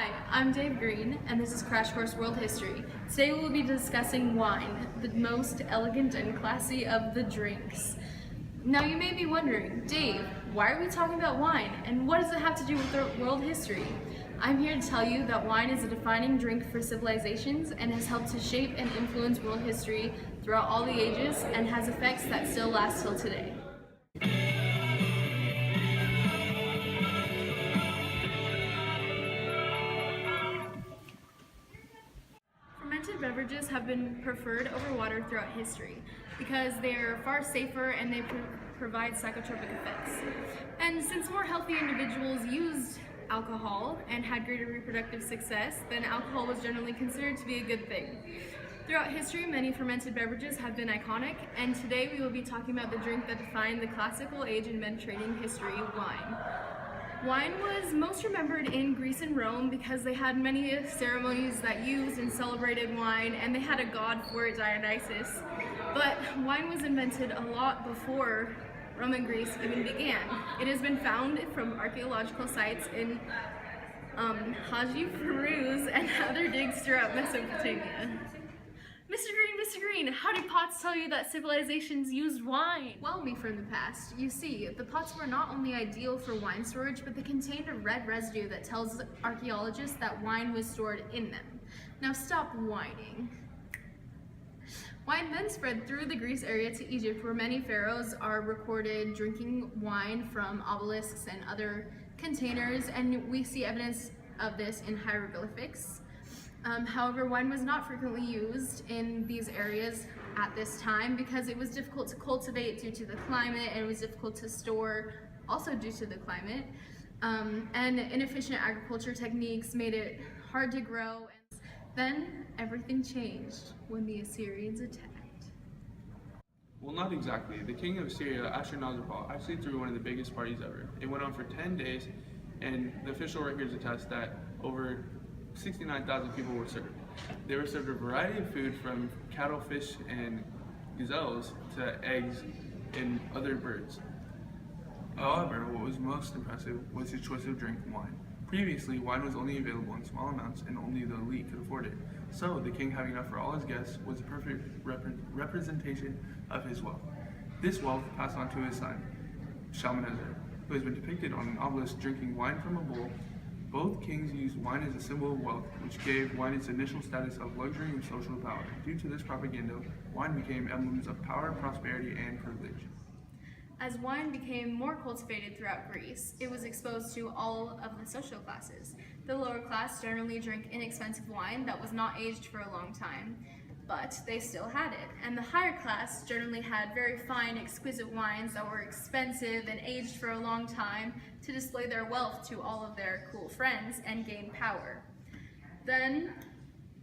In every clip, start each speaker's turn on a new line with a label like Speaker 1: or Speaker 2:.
Speaker 1: Hi, I'm Dave Green, and this is Crash Course World History. Today we'll be discussing wine, the most elegant and classy of the drinks. Now you may be wondering, Dave, why are we talking about wine, and what does it have to do with world history? I'm here to tell you that wine is a defining drink for civilizations and has helped to shape and influence world history throughout all the ages and has effects that still last till today. Fermented beverages have been preferred over water throughout history because they are far safer and they provide psychotropic effects. And since more healthy individuals used alcohol and had greater reproductive success, then alcohol was generally considered to be a good thing. Throughout history, many fermented beverages have been iconic, and today we will be talking about the drink that defined the classical age in Mediterranean history, wine. Wine was most remembered in Greece and Rome because they had many ceremonies that used and celebrated wine, and they had a god for it, Dionysus. But wine was invented a lot before Rome and Greece even began. It has been found from archaeological sites in Haji Firuz and other digs throughout Mesopotamia. Mr. Green, how did pots tell you that civilizations used wine? Well, me from the past. You see, the pots were not only ideal for wine storage, but they contained a red residue that tells archaeologists that wine was stored in them. Now stop whining. Wine then spread through the Greece area to Egypt, where many pharaohs are recorded drinking wine from obelisks and other containers, and we see evidence of this in hieroglyphics. However, wine was not frequently used in these areas at this time because it was difficult to cultivate due to the climate, and it was difficult to store also due to the climate. And inefficient agriculture techniques made it hard to grow. Then everything changed when the Assyrians attacked.
Speaker 2: Well, not exactly. The king of Assyria, Ashurnasirpal, actually threw one of the biggest parties ever. It went on for 10 days, and the official records attest that over 69,000 people were served. They were served a variety of food from cattle, fish, and gazelles to eggs and other birds. However, what was most impressive was his choice of drink, wine. Previously, wine was only available in small amounts and only the elite could afford it. So, the king having enough for all his guests was a perfect representation of his wealth. This wealth passed on to his son, Shalmaneser, who has been depicted on an obelisk drinking wine from a bowl. Both kings used wine as a symbol of wealth, which gave wine its initial status of luxury and social power. Due to this propaganda, wine became emblems of power, prosperity, and privilege.
Speaker 1: As wine became more cultivated throughout Greece, it was exposed to all of the social classes. The lower class generally drank inexpensive wine that was not aged for a long time, but they still had it. And the higher class generally had very fine, exquisite wines that were expensive and aged for a long time to display their wealth to all of their cool friends and gain power. Then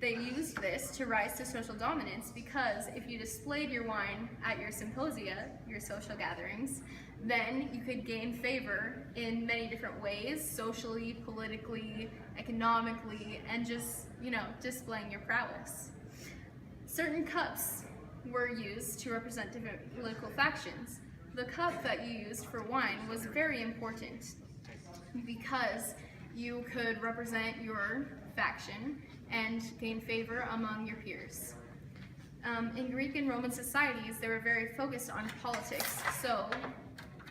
Speaker 1: they used this to rise to social dominance because if you displayed your wine at your symposia, your social gatherings, then you could gain favor in many different ways, socially, politically, economically, and just, displaying your prowess. Certain cups were used to represent different political factions. The cup that you used for wine was very important because you could represent your faction and gain favor among your peers. In Greek and Roman societies, they were very focused on politics, so,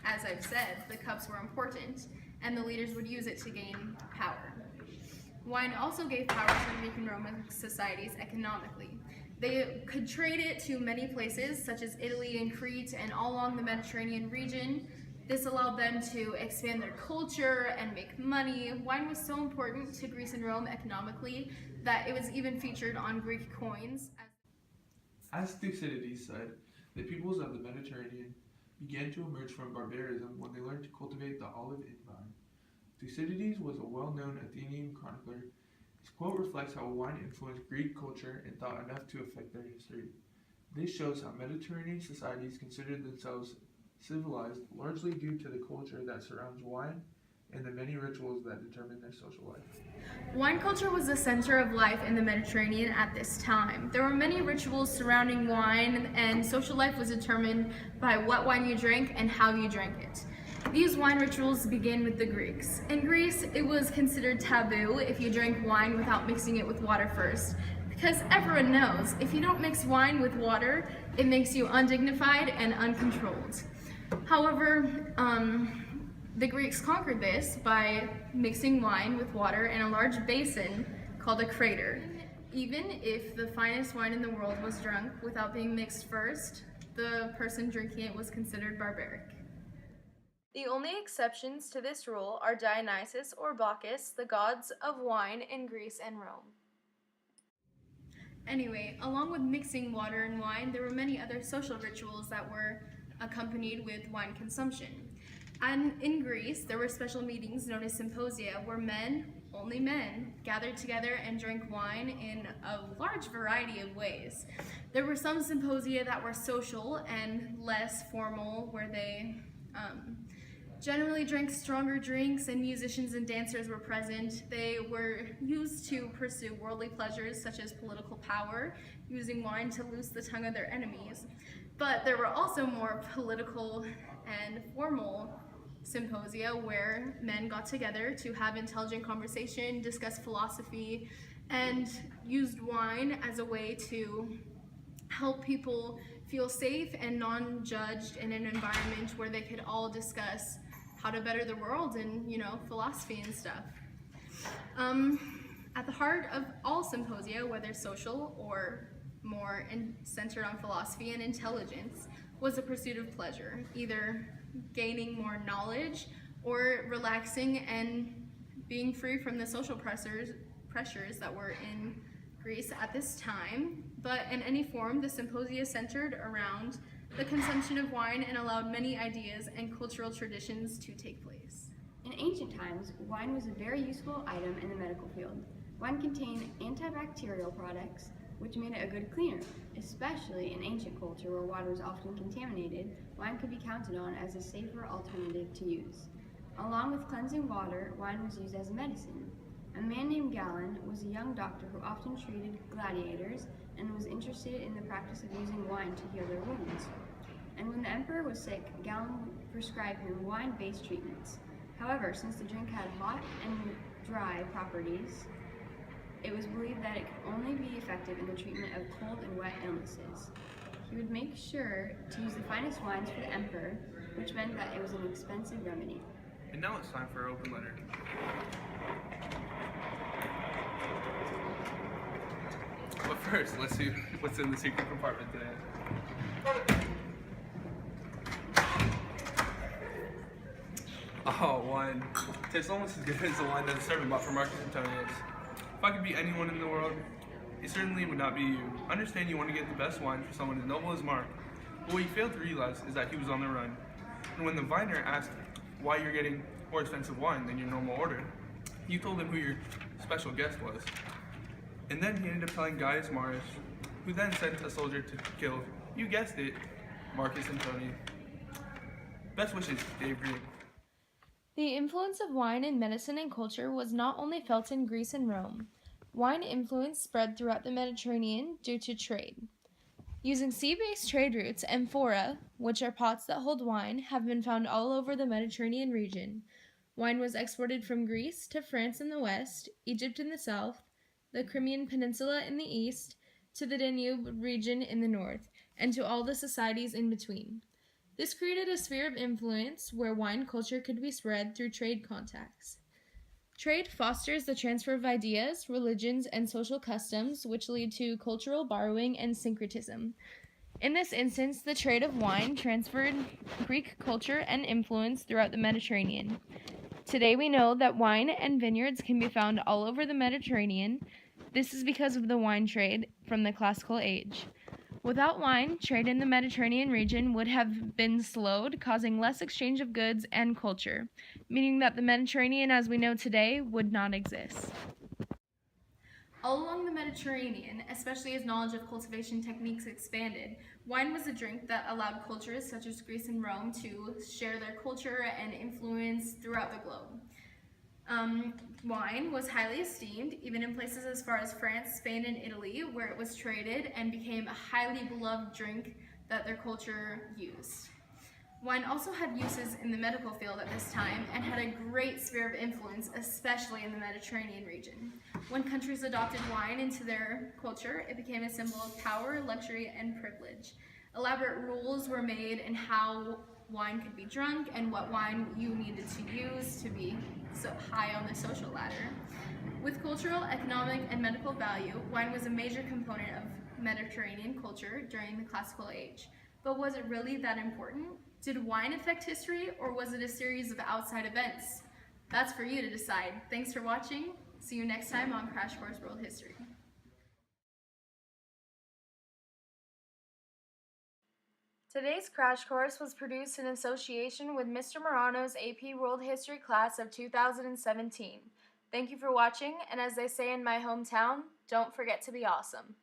Speaker 1: as I've said, the cups were important, and the leaders would use it to gain power. Wine also gave power to Greek and Roman societies economically. They could trade it to many places, such as Italy and Crete and all along the Mediterranean region. This allowed them to expand their culture and make money. Wine was so important to Greece and Rome economically that it was even featured on Greek coins.
Speaker 2: As Thucydides said, the peoples of the Mediterranean began to emerge from barbarism when they learned to cultivate the olive vine. Thucydides was a well-known Athenian chronicler. His quote reflects how wine influenced Greek culture and thought enough to affect their history. This shows how Mediterranean societies considered themselves civilized largely due to the culture that surrounds wine and the many rituals that determine their social life.
Speaker 1: Wine culture was the center of life in the Mediterranean at this time. There were many rituals surrounding wine, and social life was determined by what wine you drank and how you drank it. These wine rituals begin with the Greeks. In Greece, it was considered taboo if you drank wine without mixing it with water first, because everyone knows if you don't mix wine with water, it makes you undignified and uncontrolled. However, the Greeks conquered this by mixing wine with water in a large basin called a crater. Even if the finest wine in the world was drunk without being mixed first, the person drinking it was considered barbaric. The only exceptions to this rule are Dionysus or Bacchus, the gods of wine in Greece and Rome. Anyway, along with mixing water and wine, there were many other social rituals that were accompanied with wine consumption. And in Greece, there were special meetings known as symposia, where only men, gathered together and drank wine in a large variety of ways. There were some symposia that were social and less formal, where they generally drank stronger drinks and musicians and dancers were present. They were used to pursue worldly pleasures such as political power, using wine to loose the tongue of their enemies. But there were also more political and formal symposia where men got together to have intelligent conversation, discuss philosophy, and used wine as a way to help people feel safe and non-judged in an environment where they could all discuss how to better the world and, philosophy and stuff. At the heart of all symposia, whether social or more centered on philosophy and intelligence, was the pursuit of pleasure, either gaining more knowledge or relaxing and being free from the social pressures that were in Greece at this time. But in any form, the symposia centered around the consumption of wine and allowed many ideas and cultural traditions to take place.
Speaker 3: In ancient times, wine was a very useful item in the medical field. Wine contained antibacterial products, which made it a good cleaner. Especially in ancient culture where water was often contaminated, wine could be counted on as a safer alternative to use. Along with cleansing water, wine was used as a medicine. A man named Galen was a young doctor who often treated gladiators and was interested in the practice of using wine to heal their wounds. And when the emperor was sick, Galen prescribed him wine-based treatments. However, since the drink had hot and dry properties, it was believed that it could only be effective in the treatment of cold and wet illnesses. He would make sure to use the finest wines for the emperor, which meant that it was an expensive remedy.
Speaker 2: And now it's time for our open letter. But first, let's see what's in the secret compartment today. Oh, wine. Tastes almost as good as the wine that's served and bought from Marcus Antonius. If I could be anyone in the world, it certainly would not be you. Understand you want to get the best wine for someone as noble as Mark, but what you failed to realize is that he was on the run. And when the viner asked why you're getting more expensive wine than your normal order, you told him who your special guest was. And then he ended up telling Gaius Marius, who then sent a soldier to kill, you guessed it, Marcus Antonius. Best wishes, Dave Green.
Speaker 1: The influence of wine in medicine and culture was not only felt in Greece and Rome. Wine influence spread throughout the Mediterranean due to trade. Using sea-based trade routes, amphora, which are pots that hold wine, have been found all over the Mediterranean region. Wine was exported from Greece to France in the west, Egypt in the south, the Crimean Peninsula in the east, to the Danube region in the north, and to all the societies in between. This created a sphere of influence where wine culture could be spread through trade contacts. Trade fosters the transfer of ideas, religions, and social customs, which lead to cultural borrowing and syncretism. In this instance, the trade of wine transferred Greek culture and influence throughout the Mediterranean. Today we know that wine and vineyards can be found all over the Mediterranean. This is because of the wine trade from the classical age. Without wine, trade in the Mediterranean region would have been slowed, causing less exchange of goods and culture, meaning that the Mediterranean as we know today would not exist. All along the Mediterranean, especially as knowledge of cultivation techniques expanded, wine was a drink that allowed cultures such as Greece and Rome to share their culture and influence throughout the globe. Wine was highly esteemed, even in places as far as France, Spain, and Italy, where it was traded and became a highly beloved drink that their culture used. Wine also had uses in the medical field at this time and had a great sphere of influence, especially in the Mediterranean region. When countries adopted wine into their culture, it became a symbol of power, luxury, and privilege. Elaborate rules were made in how wine could be drunk and what wine you needed to use to be so high on the social ladder. With cultural, economic, and medical value, wine was a major component of Mediterranean culture during the Classical Age. But was it really that important? Did wine affect history, or was it a series of outside events? That's for you to decide. Thanks for watching. See you next time on Crash Course World History. Today's Crash Course was produced in association with Mr. Morano's AP World History class of 2017. Thank you for watching, and as they say in my hometown, don't forget to be awesome.